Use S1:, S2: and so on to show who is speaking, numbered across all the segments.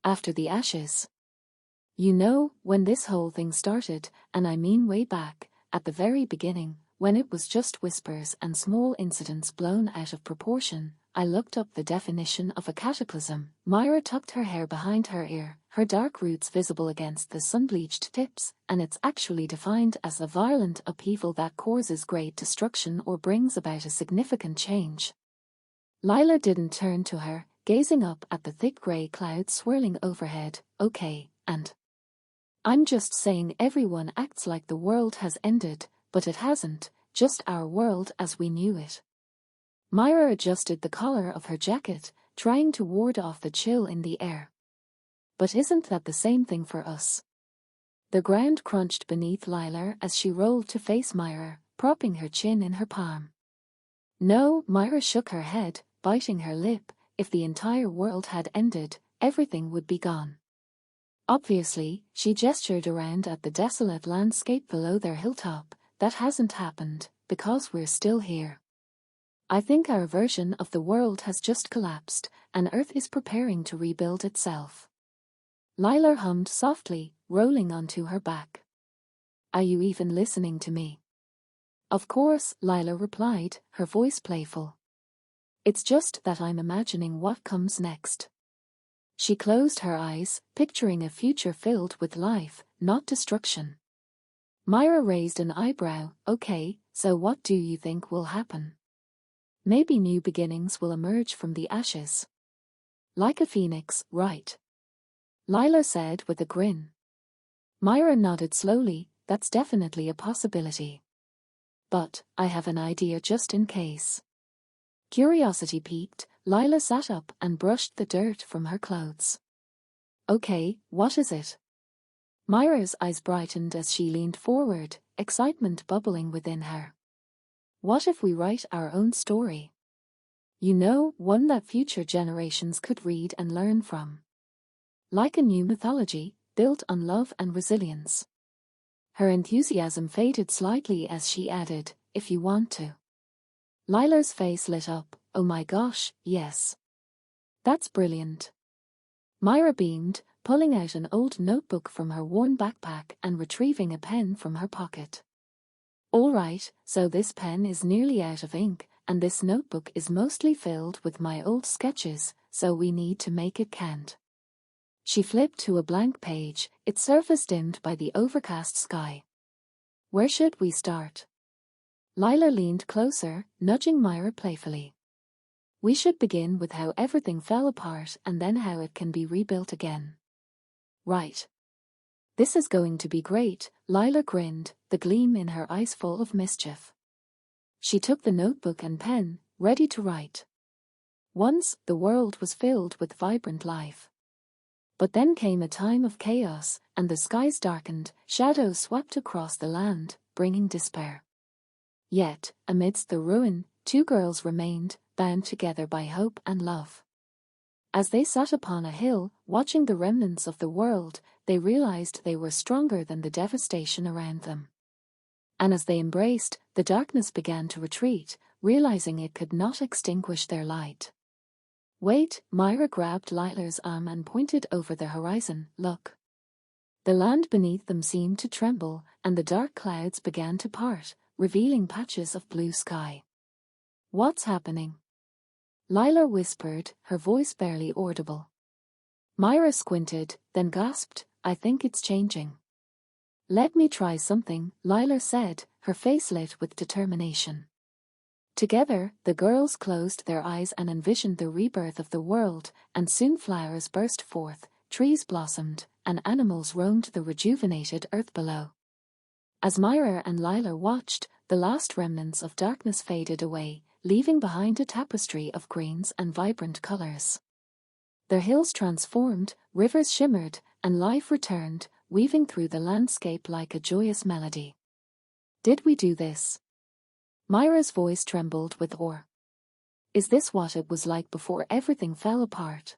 S1: After the ashes. You know, when this whole thing started, and I mean way back, at the very beginning, when it was just whispers and small incidents blown out of proportion, I looked up the definition of a cataclysm. Myra tucked her hair behind her ear, her dark roots visible against the sun-bleached tips, and it's actually defined as a violent upheaval that causes great destruction or brings about a significant change. Lyla didn't turn to her, gazing up at the thick grey clouds swirling overhead. Okay, and I'm just saying everyone acts like the world has ended, but it hasn't, just our world as we knew it. Myra adjusted the collar of her jacket, trying to ward off the chill in the air. But isn't that the same thing for us? The ground crunched beneath Lyla as she rolled to face Myra, propping her chin in her palm. No, Myra shook her head, biting her lip. If the entire world had ended, everything would be gone. Obviously, she gestured around at the desolate landscape below their hilltop. That hasn't happened, because we're still here. I think our version of the world has just collapsed, and Earth is preparing to rebuild itself. Lyla hummed softly, rolling onto her back. Are you even listening to me? Of course, Lyla replied, her voice playful. It's just that I'm imagining what comes next. She closed her eyes, picturing a future filled with life, not destruction. Myra raised an eyebrow. Okay, so what do you think will happen? Maybe new beginnings will emerge from the ashes. Like a phoenix, right? Lyla said with a grin. Myra nodded slowly. That's definitely a possibility. But I have an idea just in case. Curiosity piqued, Lyla sat up and brushed the dirt from her clothes. Okay, what is it? Myra's eyes brightened as she leaned forward, excitement bubbling within her. What if we write our own story? You know, one that future generations could read and learn from. Like a new mythology, built on love and resilience. Her enthusiasm faded slightly as she added, if you want to. Lyla's face lit up. Oh my gosh, yes. That's brilliant. Myra beamed, pulling out an old notebook from her worn backpack and retrieving a pen from her pocket. All right, so this pen is nearly out of ink, and this notebook is mostly filled with my old sketches, so we need to make it count. She flipped to a blank page, its surface dimmed by the overcast sky. Where should we start? Lyla leaned closer, nudging Myra playfully. We should begin with how everything fell apart and then how it can be rebuilt again. Right. This is going to be great, Lyla grinned, the gleam in her eyes full of mischief. She took the notebook and pen, ready to write. Once, the world was filled with vibrant life. But then came a time of chaos, and the skies darkened, shadows swept across the land, bringing despair. Yet, amidst the ruin, two girls remained, bound together by hope and love. As they sat upon a hill, watching the remnants of the world, they realized they were stronger than the devastation around them. And as they embraced, the darkness began to retreat, realizing it could not extinguish their light. Wait, Myra grabbed Lyla's arm and pointed over the horizon. Look. The land beneath them seemed to tremble, and the dark clouds began to part, revealing patches of blue sky. What's happening? Lyla whispered, her voice barely audible. Myra squinted, then gasped, I think it's changing. Let me try something, Lyla said, her face lit with determination. Together, the girls closed their eyes and envisioned the rebirth of the world, and soon flowers burst forth, trees blossomed, and animals roamed the rejuvenated earth below. As Myra and Lyla watched, the last remnants of darkness faded away, leaving behind a tapestry of greens and vibrant colors. The hills transformed, rivers shimmered, and life returned, weaving through the landscape like a joyous melody. Did we do this? Myra's voice trembled with awe. Is this what it was like before everything fell apart?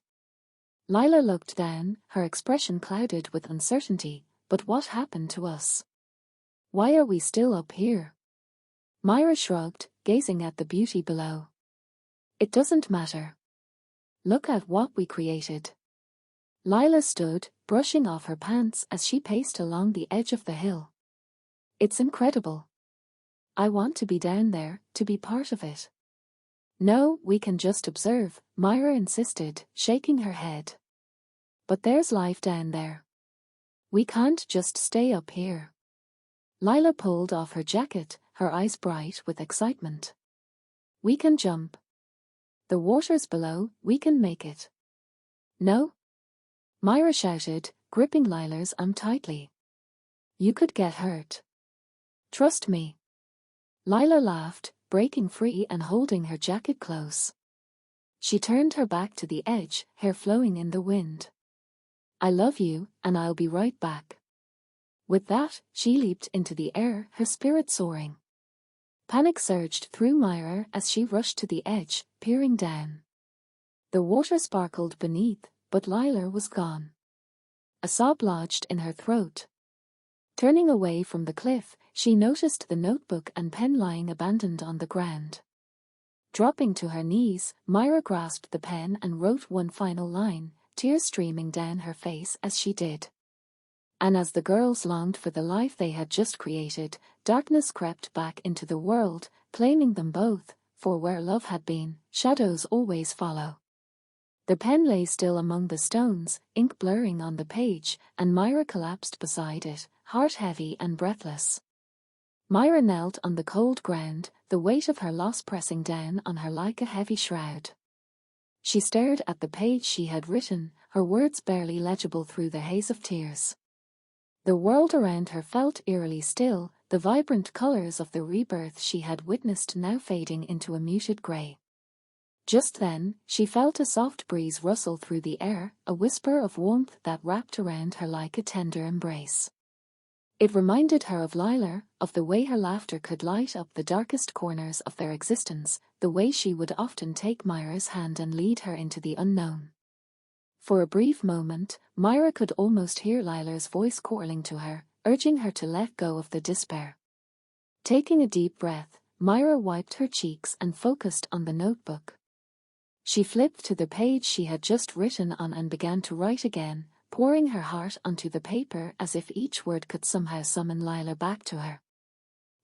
S1: Lyla looked down, her expression clouded with uncertainty. But what happened to us? Why are we still up here? Myra shrugged, gazing at the beauty below. It doesn't matter. Look at what we created. Lyla stood, brushing off her pants as she paced along the edge of the hill. It's incredible. I want to be down there, to be part of it. No, we can just observe, Myra insisted, shaking her head. But there's life down there. We can't just stay up here. Lyla pulled off her jacket, her eyes bright with excitement. We can jump. The water's below, we can make it. No? Myra shouted, gripping Lyla's arm tightly. You could get hurt. Trust me. Lyla laughed, breaking free and holding her jacket close. She turned her back to the edge, hair flowing in the wind. I love you, and I'll be right back. With that, she leaped into the air, her spirit soaring. Panic surged through Myra as she rushed to the edge, peering down. The water sparkled beneath, but Lyla was gone. A sob lodged in her throat. Turning away from the cliff, she noticed the notebook and pen lying abandoned on the ground. Dropping to her knees, Myra grasped the pen and wrote one final line, tears streaming down her face as she did. And as the girls longed for the life they had just created, darkness crept back into the world, claiming them both, for where love had been, shadows always follow. The pen lay still among the stones, ink blurring on the page, and Myra collapsed beside it, heart heavy and breathless. Myra knelt on the cold ground, the weight of her loss pressing down on her like a heavy shroud. She stared at the page she had written, her words barely legible through the haze of tears. The world around her felt eerily still, the vibrant colors of the rebirth she had witnessed now fading into a muted gray. Just then, she felt a soft breeze rustle through the air, a whisper of warmth that wrapped around her like a tender embrace. It reminded her of Lyla, of the way her laughter could light up the darkest corners of their existence, the way she would often take Myra's hand and lead her into the unknown. For a brief moment, Myra could almost hear Lyla's voice calling to her, urging her to let go of the despair. Taking a deep breath, Myra wiped her cheeks and focused on the notebook. She flipped to the page she had just written on and began to write again, pouring her heart onto the paper as if each word could somehow summon Lyla back to her.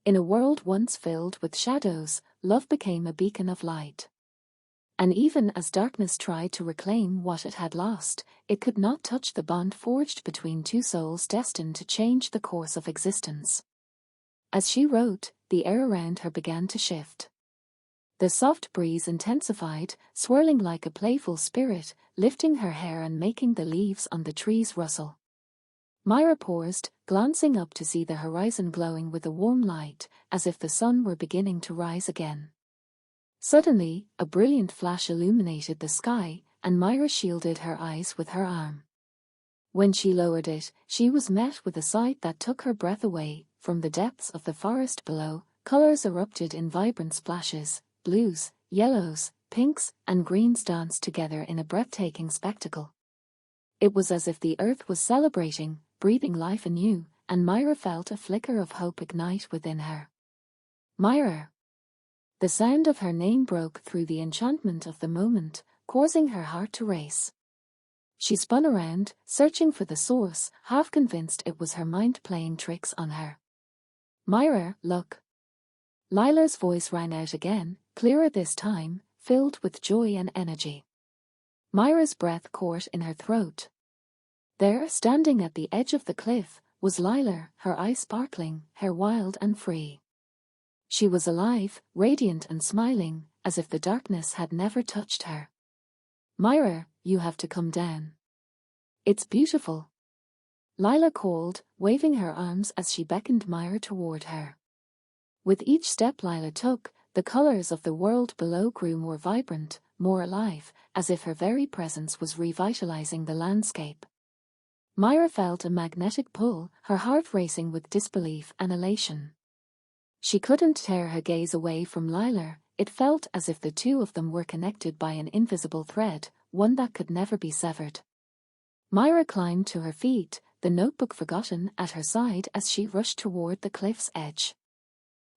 S1: In a world once filled with shadows, love became a beacon of light. And even as darkness tried to reclaim what it had lost, it could not touch the bond forged between two souls destined to change the course of existence. As she wrote, the air around her began to shift. The soft breeze intensified, swirling like a playful spirit, lifting her hair and making the leaves on the trees rustle. Myra paused, glancing up to see the horizon glowing with a warm light, as if the sun were beginning to rise again. Suddenly, a brilliant flash illuminated the sky, and Myra shielded her eyes with her arm. When she lowered it, she was met with a sight that took her breath away. From the depths of the forest below, colors erupted in vibrant splashes. Blues, yellows, pinks, and greens danced together in a breathtaking spectacle. It was as if the earth was celebrating, breathing life anew, and Myra felt a flicker of hope ignite within her. Myra! The sound of her name broke through the enchantment of the moment, causing her heart to race. She spun around, searching for the source, half convinced it was her mind playing tricks on her. Myra, look! Lyla's voice rang out again, clearer this time, filled with joy and energy. Myra's breath caught in her throat. There, standing at the edge of the cliff, was Lyla, her eyes sparkling, hair wild and free. She was alive, radiant and smiling, as if the darkness had never touched her. Myra, you have to come down. It's beautiful. Lyla called, waving her arms as she beckoned Myra toward her. With each step Lyla took, the colors of the world below grew more vibrant, more alive, as if her very presence was revitalizing the landscape. Myra felt a magnetic pull, her heart racing with disbelief and elation. She couldn't tear her gaze away from Lyla. It felt as if the two of them were connected by an invisible thread, one that could never be severed. Myra climbed to her feet, the notebook forgotten at her side as she rushed toward the cliff's edge.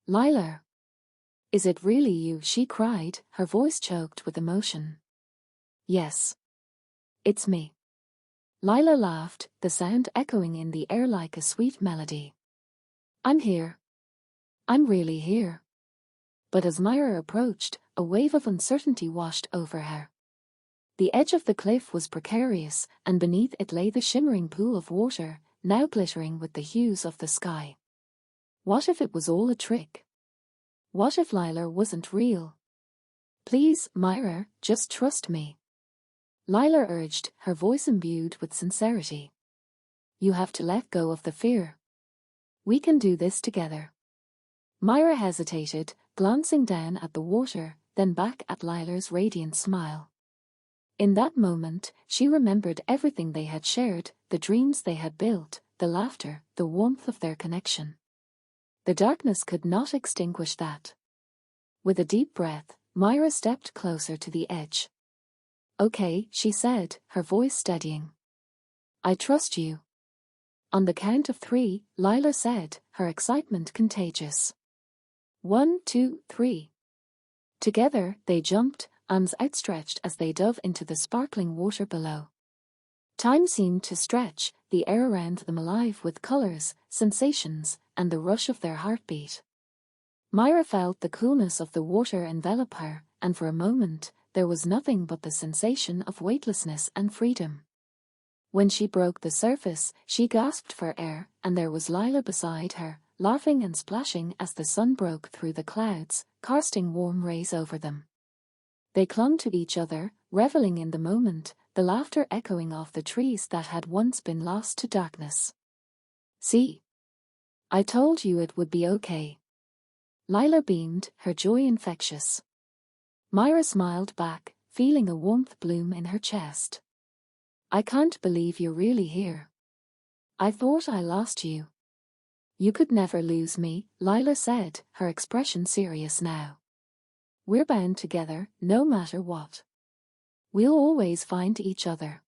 S1: Lyla! Is it really you? She cried, her voice choked with emotion. Yes. It's me. Lyla laughed, the sound echoing in the air like a sweet melody. I'm here. I'm really here. But as Myra approached, a wave of uncertainty washed over her. The edge of the cliff was precarious, and beneath it lay the shimmering pool of water, now glittering with the hues of the sky. What if it was all a trick? What if Lyla wasn't real? Please, Myra, just trust me. Lyla urged, her voice imbued with sincerity. You have to let go of the fear. We can do this together. Myra hesitated, glancing down at the water, then back at Lyla's radiant smile. In that moment, she remembered everything they had shared, the dreams they had built, the laughter, the warmth of their connection. The darkness could not extinguish that. With a deep breath, Myra stepped closer to the edge. Okay, she said, her voice steadying. I trust you. On the count of 3, Lyla said, her excitement contagious. 1, 2, 3. Together, they jumped, arms outstretched as they dove into the sparkling water below. Time seemed to stretch, the air around them alive with colors, sensations, and the rush of their heartbeat. Myra felt the coolness of the water envelop her, and for a moment, there was nothing but the sensation of weightlessness and freedom. When she broke the surface, she gasped for air, and there was Lyla beside her, laughing and splashing as the sun broke through the clouds, casting warm rays over them. They clung to each other, reveling in the moment, the laughter echoing off the trees that had once been lost to darkness. See? I told you it would be okay. Lyla beamed, her joy infectious. Myra smiled back, feeling a warmth bloom in her chest. I can't believe you're really here. I thought I lost you. You could never lose me, Lyla said, her expression serious now. We're bound together, no matter what. We'll always find each other.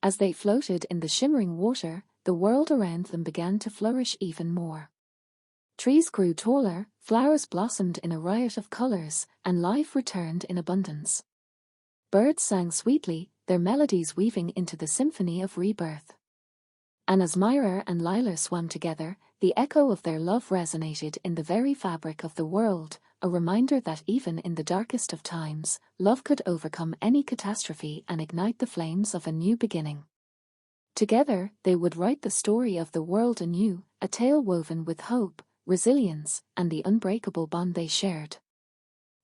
S1: As they floated in the shimmering water, the world around them began to flourish even more. Trees grew taller, flowers blossomed in a riot of colors, and life returned in abundance. Birds sang sweetly, their melodies weaving into the symphony of rebirth. And as Myra and Lyla swam together, the echo of their love resonated in the very fabric of the world, a reminder that even in the darkest of times, love could overcome any catastrophe and ignite the flames of a new beginning. Together, they would write the story of the world anew, a tale woven with hope, resilience, and the unbreakable bond they shared.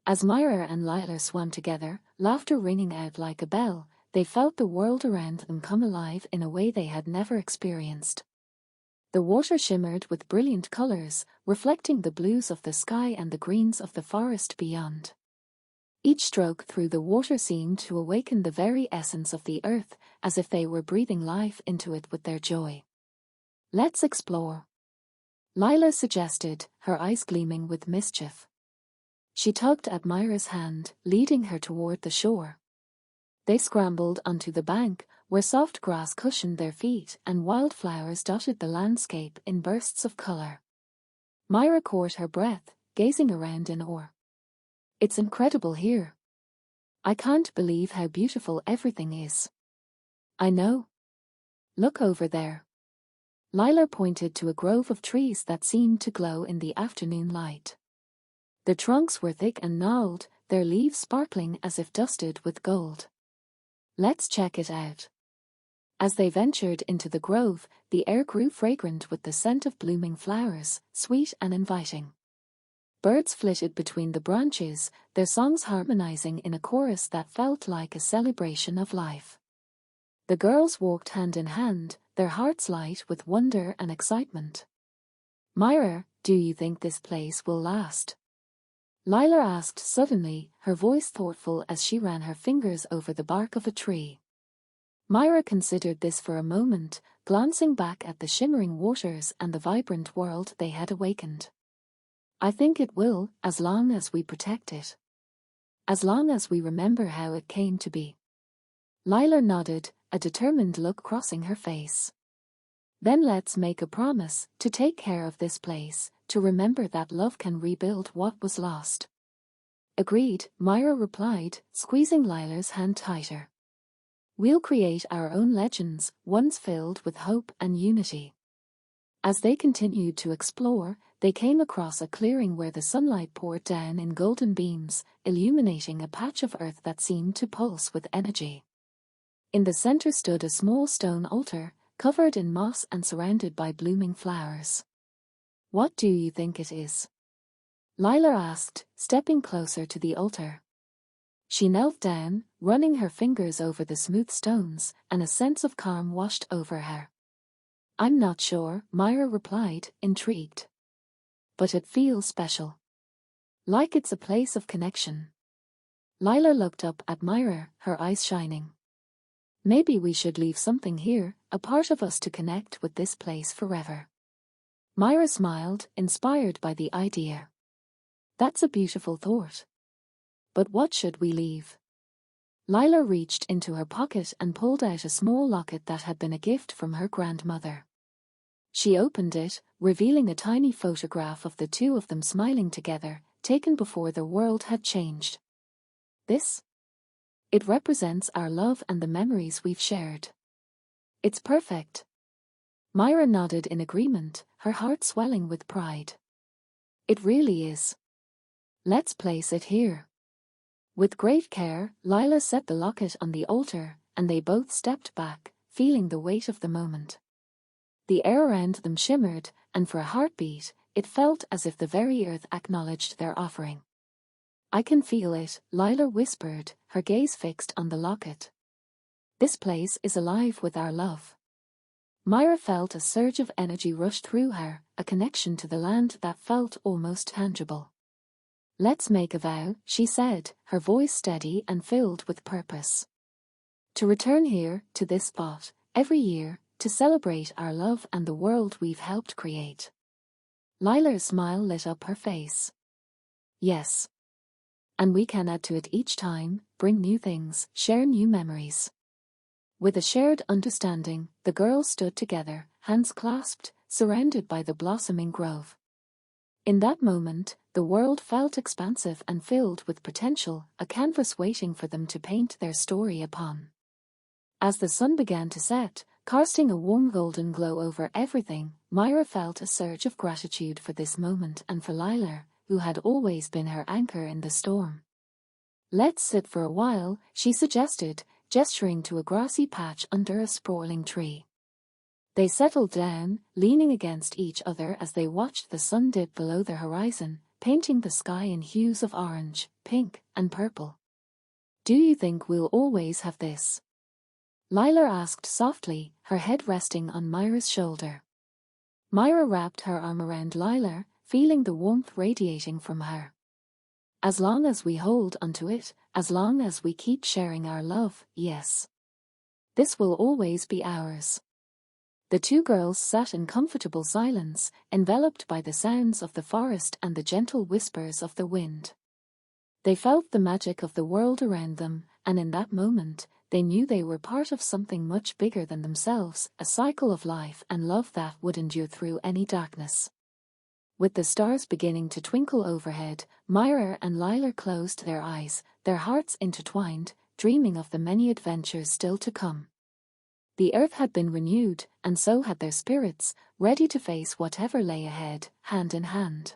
S1: As Myra and Lyla swam together, laughter ringing out like a bell, they felt the world around them come alive in a way they had never experienced. The water shimmered with brilliant colors, reflecting the blues of the sky and the greens of the forest beyond. Each stroke through the water seemed to awaken the very essence of the earth, as if they were breathing life into it with their joy. Let's explore, Lyla suggested, her eyes gleaming with mischief. She tugged at Myra's hand, leading her toward the shore. They scrambled onto the bank, where soft grass cushioned their feet and wildflowers dotted the landscape in bursts of color. Myra caught her breath, gazing around in awe. It's incredible here. I can't believe how beautiful everything is. I know. Look over there. Lyla pointed to a grove of trees that seemed to glow in the afternoon light. The trunks were thick and gnarled, their leaves sparkling as if dusted with gold. Let's check it out. As they ventured into the grove, the air grew fragrant with the scent of blooming flowers, sweet and inviting. Birds flitted between the branches, their songs harmonizing in a chorus that felt like a celebration of life. The girls walked hand in hand, their hearts light with wonder and excitement. Myra, do you think this place will last? Lyla asked suddenly, her voice thoughtful as she ran her fingers over the bark of a tree. Myra considered this for a moment, glancing back at the shimmering waters and the vibrant world they had awakened. I think it will, as long as we protect it. As long as we remember how it came to be. Lyla nodded, a determined look crossing her face. Then let's make a promise to take care of this place, to remember that love can rebuild what was lost. Agreed, Myra replied, squeezing Lyla's hand tighter. We'll create our own legends, ones filled with hope and unity. As they continued to explore, they came across a clearing where the sunlight poured down in golden beams, illuminating a patch of earth that seemed to pulse with energy. In the center stood a small stone altar, covered in moss and surrounded by blooming flowers. "What do you think it is?" Lyla asked, stepping closer to the altar. She knelt down, running her fingers over the smooth stones, and a sense of calm washed over her. "I'm not sure," Myra replied, intrigued. "But it feels special. Like it's a place of connection." Lyla looked up at Myra, her eyes shining. "Maybe we should leave something here, a part of us to connect with this place forever." Myra smiled, inspired by the idea. "That's a beautiful thought. But what should we leave?" Lyla reached into her pocket and pulled out a small locket that had been a gift from her grandmother. She opened it, revealing a tiny photograph of the two of them smiling together, taken before their world had changed. "This? It represents our love and the memories we've shared. It's perfect." Myra nodded in agreement, her heart swelling with pride. "It really is. Let's place it here." With great care, Lyla set the locket on the altar, and they both stepped back, feeling the weight of the moment. The air around them shimmered, and for a heartbeat, it felt as if the very earth acknowledged their offering. "I can feel it," Lyla whispered, her gaze fixed on the locket. "This place is alive with our love." Myra felt a surge of energy rush through her, a connection to the land that felt almost tangible. "Let's make a vow," she said, her voice steady and filled with purpose. "To return here, to this spot, every year, to celebrate our love and the world we've helped create." Lyla's smile lit up her face. "Yes. And we can add to it each time, bring new things, share new memories." With a shared understanding, the girls stood together, hands clasped, surrounded by the blossoming grove. In that moment, the world felt expansive and filled with potential, a canvas waiting for them to paint their story upon. As the sun began to set, casting a warm golden glow over everything, Myra felt a surge of gratitude for this moment and for Lyla, who had always been her anchor in the storm. "Let's sit for a while," she suggested, gesturing to a grassy patch under a sprawling tree. They settled down, leaning against each other as they watched the sun dip below the horizon, painting the sky in hues of orange, pink, and purple. "Do you think we'll always have this?" Lyla asked softly, her head resting on Myra's shoulder. Myra wrapped her arm around Lyla, feeling the warmth radiating from her. "As long as we hold onto it, as long as we keep sharing our love, yes. This will always be ours." The two girls sat in comfortable silence, enveloped by the sounds of the forest and the gentle whispers of the wind. They felt the magic of the world around them, and in that moment, they knew they were part of something much bigger than themselves, a cycle of life and love that would endure through any darkness. With the stars beginning to twinkle overhead, Myra and Lyla closed their eyes, their hearts intertwined, dreaming of the many adventures still to come. The earth had been renewed, and so had their spirits, ready to face whatever lay ahead, hand in hand.